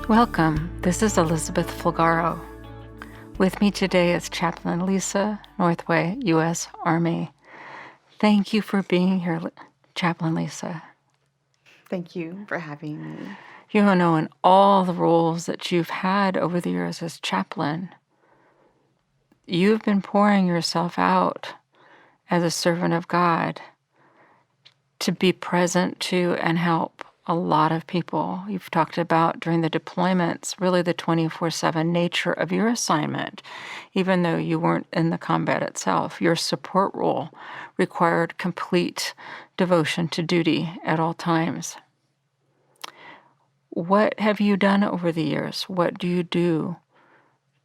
Welcome. This is Elizabeth Fulgaro. With me today is Chaplain Lisa Northway, U.S. Army. Thank you for being here, Chaplain Lisa. Thank you for having me. You know, in all the roles that you've had over the years as chaplain, you've been pouring yourself out as a servant of God to be present to and help a lot of people. You've talked about during the deployments, really the 24/7 nature of your assignment, even though you weren't in the combat itself. Your support role required complete devotion to duty at all times. What have you done over the years? What do you do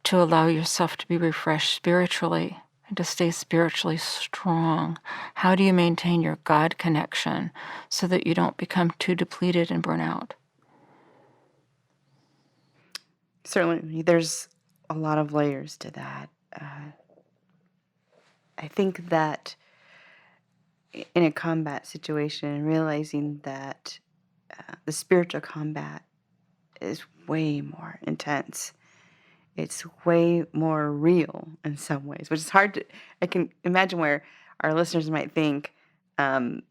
to allow yourself to be refreshed spiritually and to stay spiritually strong? How do you maintain your God connection so that you don't become too depleted and burn out? Certainly, there's a lot of layers to that. I think that in a combat situation, realizing that the spiritual combat is way more intense. It's way more real in some ways, which is hard to. I can imagine where our listeners might think that,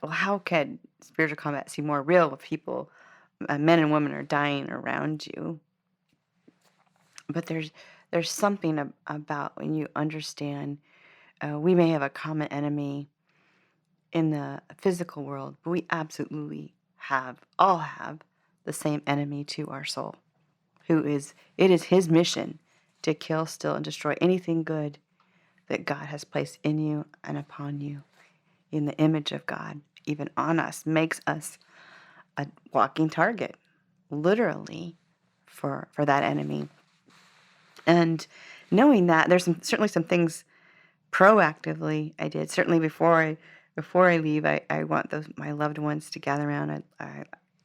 well, how can spiritual combat seem more real if people, men and women, are dying around you? But there's something about when you understand we may have a common enemy in the physical world, but we absolutely all have the same enemy to our soul, it is his mission to kill, steal, and destroy anything good that God has placed in you and upon you in the image of God, even on us, makes us a walking target, literally, for that enemy. And knowing that, there's certainly some things proactively I did. Certainly before I leave, I want my loved ones to gather around.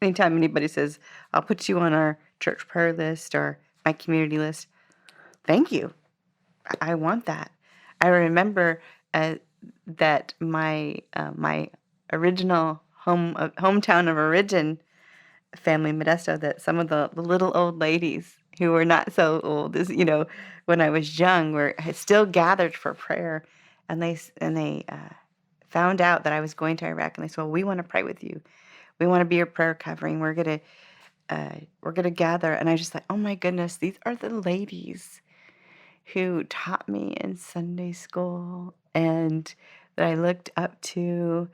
Anytime anybody says, "I'll put you on our church prayer list or my community list," thank you. I want that. I remember that my original hometown of origin, family Modesto, that some of the little old ladies who were not so old as when I was young had still gathered for prayer, and they found out that I was going to Iraq, and they said, "Well, we want to pray with you. We want to be your prayer covering. We're gonna gather." And I was just like, "Oh my goodness, these are the ladies who taught me in Sunday school and that I looked up to,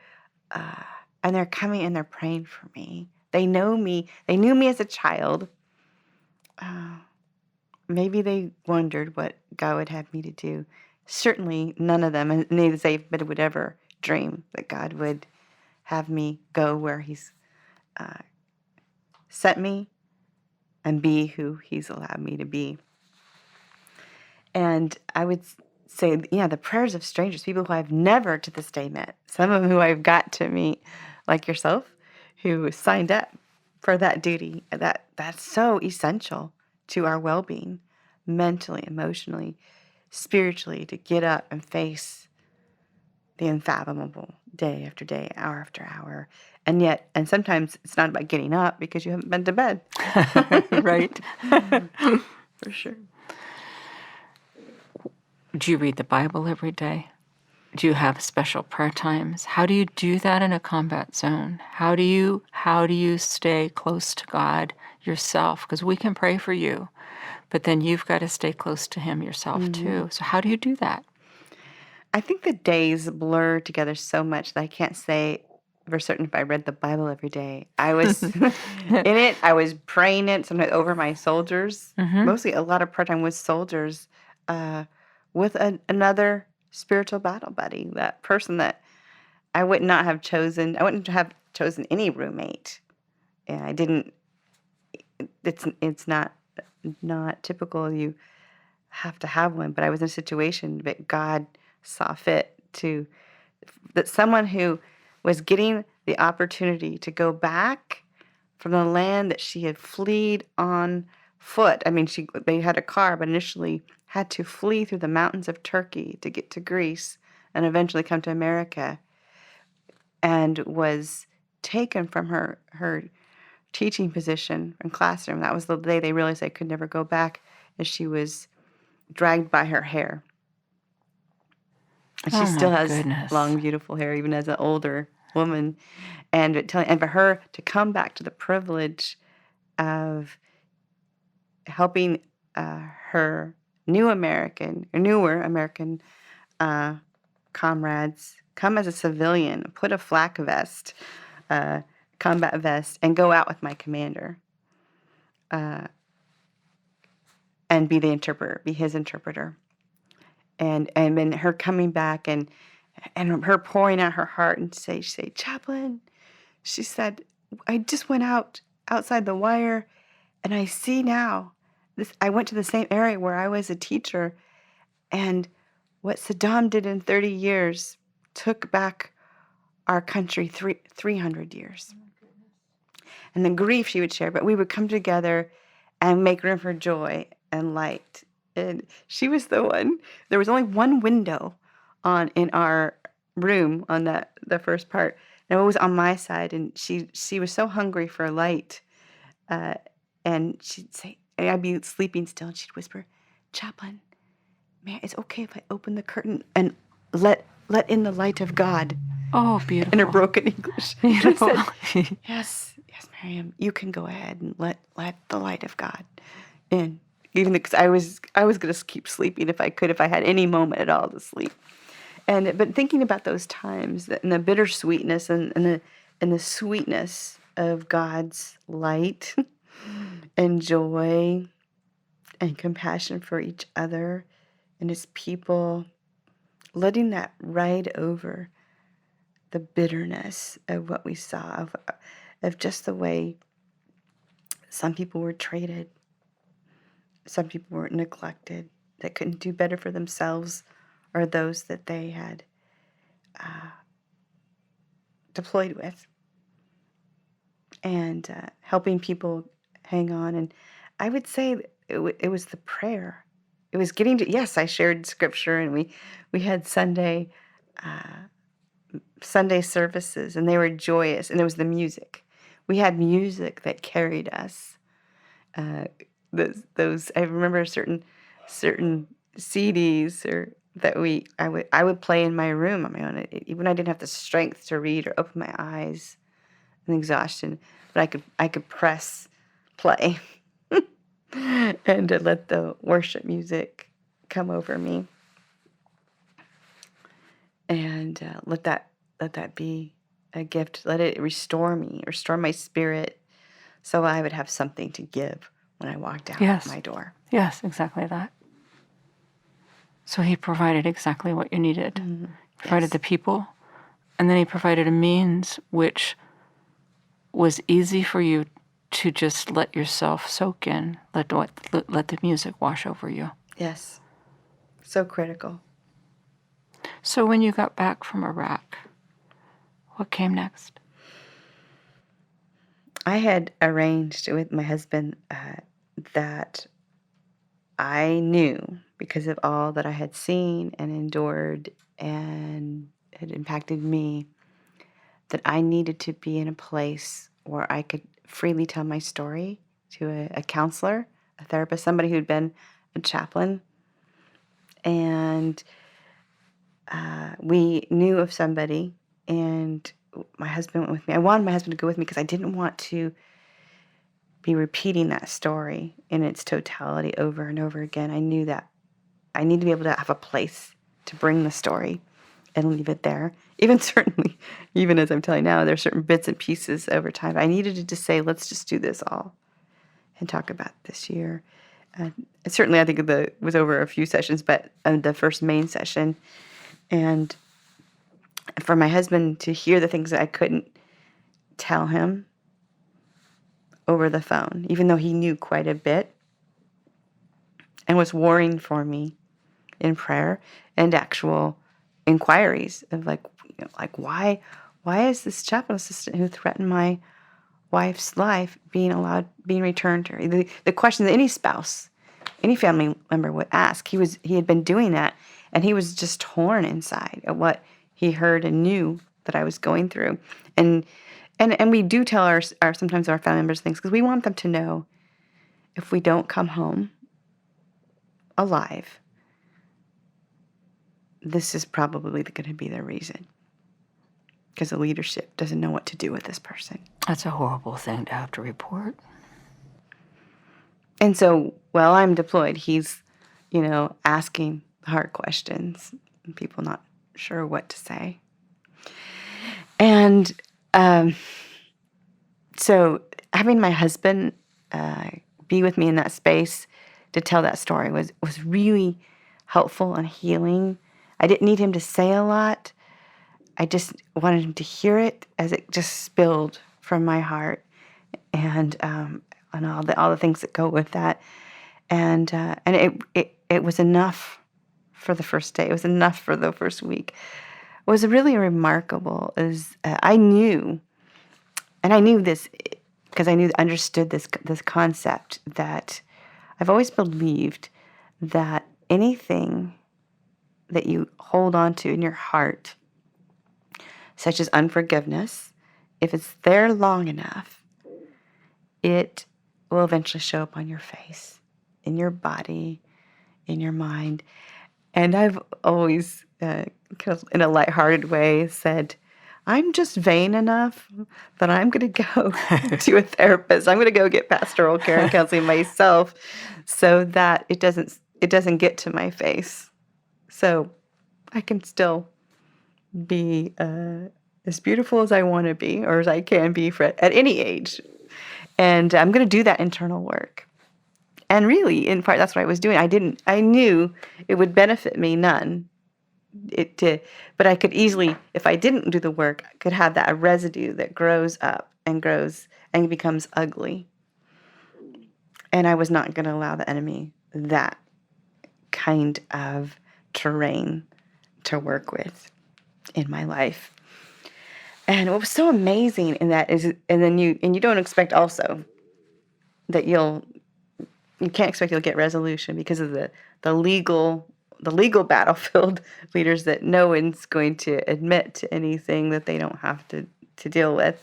and they're coming and they're praying for me. They know me. They knew me as a child. Maybe they wondered what God would have me to do. Certainly none of them, and neither they would ever dream that God would have me go where he's sent me and be who he's allowed me to be." And I would say, the prayers of strangers, people who I've never to this day met, some of them who I've got to meet, like yourself, who signed up for that duty, that's so essential to our well-being, mentally, emotionally, spiritually, to get up and face the unfathomable day after day, hour after hour. And sometimes it's not about getting up because you haven't been to bed. Right? For sure. Do you read the Bible every day? Do you have special prayer times? How do you do that in a combat zone? How do you stay close to God yourself? Because we can pray for you, but then you've got to stay close to him yourself too. So how do you do that? I think the days blur together so much that I can't say for certain if I read the Bible every day. I was in it. I was praying it sometimes over my soldiers. Mostly a lot of prayer time with soldiers, with another spiritual battle buddy, that person that I would not have chosen. I wouldn't have chosen any roommate. And I didn't. It's not typical. You have to have one, but I was in a situation that God saw fit that someone who was getting the opportunity to go back from the land that she had fled on foot. I mean, they had a car, but initially had to flee through the mountains of Turkey to get to Greece and eventually come to America, and was taken from her teaching position in classroom. That was the day they realized I could never go back, as she was dragged by her hair. And she Oh still my has goodness. long, beautiful hair, even as an older woman. And for her to come back to the privilege of helping her newer American comrades come as a civilian, put a flak vest, combat vest, and go out with my commander, and be the interpreter, be his interpreter. And then her coming back and her pouring out her heart and she say, Chaplain, she said, I just went outside the wire, and I see now this. I went to the same area where I was a teacher, and what Saddam did in 30 years took back our country 300 years. And the grief she would share, but we would come together and make room for joy and light. And she was the one. There was only one window in our room on the first part, and it was on my side. And she was so hungry for light, and she'd say, and I'd be sleeping still, and she'd whisper, Chaplain, man, it's okay if I open the curtain and let in the light of God. Oh, beautiful. In her broken English. Beautiful. I said, yes, Miriam, you can go ahead and let the light of God in. Even because I was going to keep sleeping if I had any moment at all to sleep. But thinking about those times and the bittersweetness and the sweetness of God's light and joy and compassion for each other and his people, letting that ride over the bitterness of what we saw, of just the way some people were treated, some people were neglected, that couldn't do better for themselves or those that they had deployed with, and helping people hang on. And I would say it was the prayer. It was getting to, yes, I shared scripture, and we had Sunday services, and they were joyous, and there was the music. We had music that carried us. Those I remember certain CDs that I would play in my room on my own, even I didn't have the strength to read or open my eyes in exhaustion, but I could press play and to let the worship music come over me, and let that be a gift. Let it restore my spirit, so I would have something to give when I walked out my door. Yes, exactly that. So he provided exactly what you needed. Mm-hmm. He provided the people, and then he provided a means which was easy for you to just let yourself soak in, let the music wash over you. Yes. So critical. So when you got back from Iraq, what came next? I had arranged with my husband that I knew, because of all that I had seen and endured and had impacted me, that I needed to be in a place where I could freely tell my story to a counselor, a therapist, somebody who'd been a chaplain. And we knew of somebody, and my husband went with me. I wanted my husband to go with me because I didn't want to be repeating that story in its totality over and over again. I knew that I need to be able to have a place to bring the story and leave it there. Even certainly, even as I'm telling now, there are certain bits and pieces over time. I needed to just say, let's just do this all and talk about this year. Certainly, I think it was over a few sessions, but the first main session. And for my husband to hear the things that I couldn't tell him over the phone, even though he knew quite a bit and was warring for me in prayer and actual inquiries of like why is this chaplain assistant who threatened my wife's life being returned to her? The question that any spouse, any family member would ask. He had been doing that, and he was just torn inside at what he heard and knew that I was going through. And And we do tell our sometimes our family members things because we want them to know if we don't come home alive, this is probably going to be the reason. Because the leadership doesn't know what to do with this person. That's a horrible thing to have to report. And so while I'm deployed, he's, asking hard questions and people not sure what to say. And so having my husband be with me in that space to tell that story was really helpful and healing. I didn't need him to say a lot. I just wanted him to hear it as it just spilled from my heart, and all the things that go with that, and it was enough for the first day. It was enough for the first week. What was really remarkable is I knew this because understood this concept that I've always believed that anything that you hold on to in your heart, such as unforgiveness, if it's there long enough, it will eventually show up on your face, in your body, in your mind. And I've always, kind of in a lighthearted way, said, I'm just vain enough that I'm going to go to a therapist. I'm going to go get pastoral care and counseling myself so that it doesn't get to my face. So I can still be as beautiful as I want to be, or as I can be at any age. And I'm going to do that internal work. And really, in part, that's what I was doing. I knew it would benefit me none. But I could easily, if I didn't do the work, I could have that residue that grows up and grows and becomes ugly. And I was not going to allow the enemy that kind of terrain to work with in my life. And what was so amazing in that is, and you don't expect also that you can't expect you'll get resolution because of the legal battlefield leaders that no one's going to admit to anything that they don't have to deal with.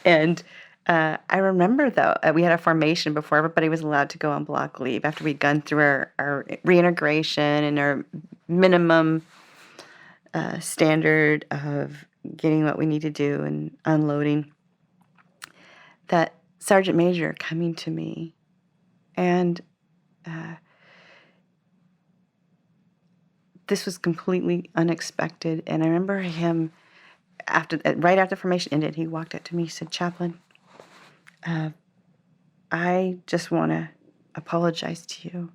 And I remember, though, we had a formation before everybody was allowed to go on block leave after we'd gone through our reintegration and our minimum standard of getting what we need to do and unloading, that Sergeant Major coming to me and this was completely unexpected. And I remember him right after formation ended, he walked up to me, he said, Chaplain, I just want to apologize to you.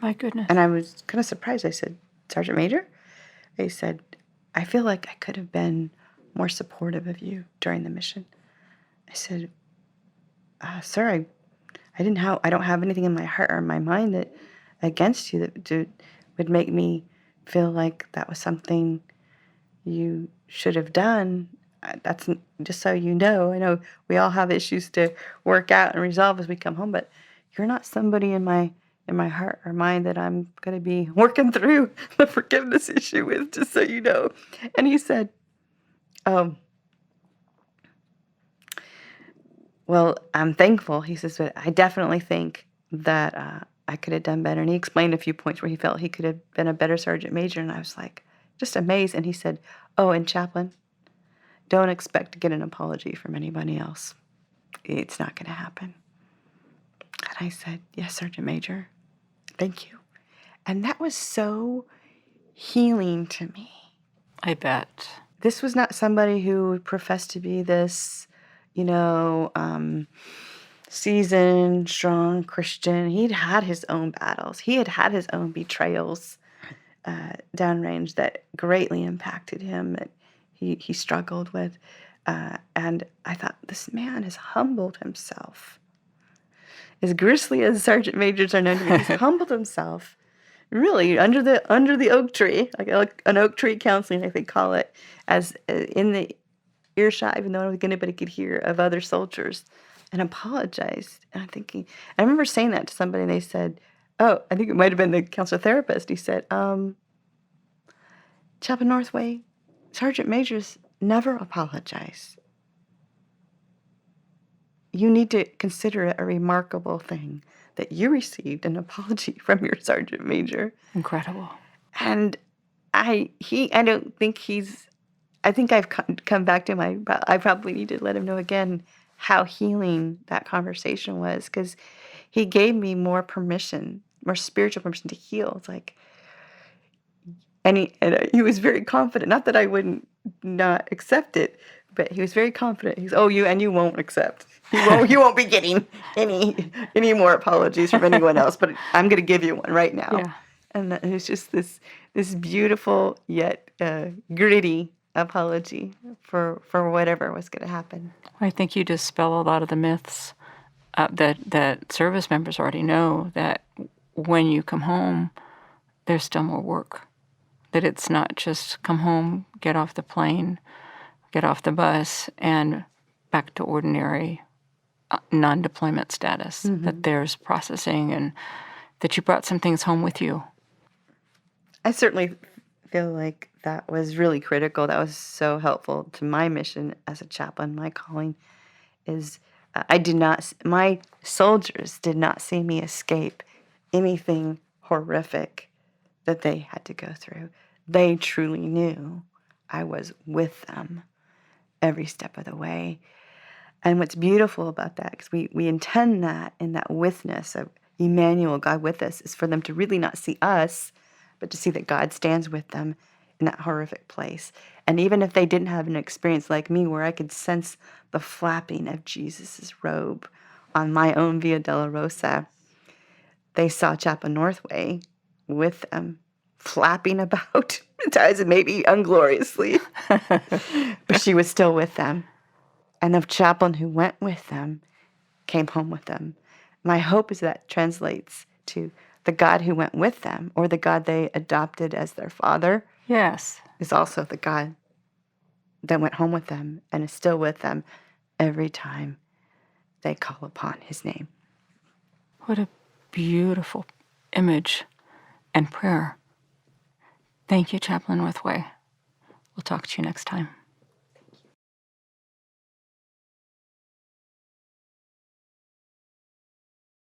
My goodness. And I was kind of surprised. I said, Sergeant Major? He said, I feel like I could have been more supportive of you during the mission. I said, sir, I don't have anything in my heart or my mind that against you that would make me feel like that was something you should have done. That's just so you know. I know we all have issues to work out and resolve as we come home, but you're not somebody in my heart or mind that I'm going to be working through the forgiveness issue with, just so you know. And he said, well, I'm thankful. He says, but I definitely think that I could have done better. And he explained a few points where he felt he could have been a better Sergeant Major. And I was like, just amazed. And he said, and Chaplain, don't expect to get an apology from anybody else. It's not going to happen. And I said, yes, Sergeant Major, thank you. And that was so healing to me. I bet. This was not somebody who professed to be this, seasoned, strong Christian. He'd had his own battles. He had his own betrayals downrange that greatly impacted him, that he struggled with. And I thought, this man has humbled himself. As grisly as Sergeant Majors are known to be, he's humbled himself, really, under the oak tree, like an oak tree counseling, I think call it, as in the earshot, even though I don't think anybody could hear, of other soldiers, and apologized. And I'm thinking, I remember saying that to somebody, and they said, I think it might have been the counselor therapist. He said, Chaplain Northway, Sergeant Majors never apologize. you need to consider it a remarkable thing that you received an apology from your sergeant major. Incredible. And I don't think I think I've come back to I probably need to let him know again how healing that conversation was, because he gave me more permission, more spiritual permission to heal. It's like, and he was very confident. Not that I wouldn't not accept it, but he was very confident. He's, you won't accept. You won't be getting any more apologies from anyone else. But I'm going to give you one right now. Yeah. And it was just this beautiful yet gritty apology for whatever was going to happen. I think you dispel a lot of the myths that service members already know, that when you come home, there's still more work. That it's not just come home, get off the plane, get off the bus, and back to ordinary non-deployment status. Mm-hmm. That there's processing, and that you brought some things home with you. I certainly feel like that was really critical. That was so helpful to my mission as a chaplain. My calling is my soldiers did not see me escape anything horrific that they had to go through. They truly knew I was with them every step of the way. And what's beautiful about that, because we intend that in that witness of Emmanuel, God with us, is for them to really not see us, but to see that God stands with them in that horrific place. And even if they didn't have an experience like me where I could sense the flapping of Jesus's robe on my own Via Dolorosa, they saw Chaplain Northway with them, flapping about, at times maybe ungloriously, but she was still with them. And the chaplain who went with them came home with them. My hope is that translates to the God who went with them, or the God they adopted as their father. Yes. Is also the God that went home with them and is still with them every time they call upon his name. What a beautiful image and prayer. Thank you, Chaplain Northway. We'll talk to you next time.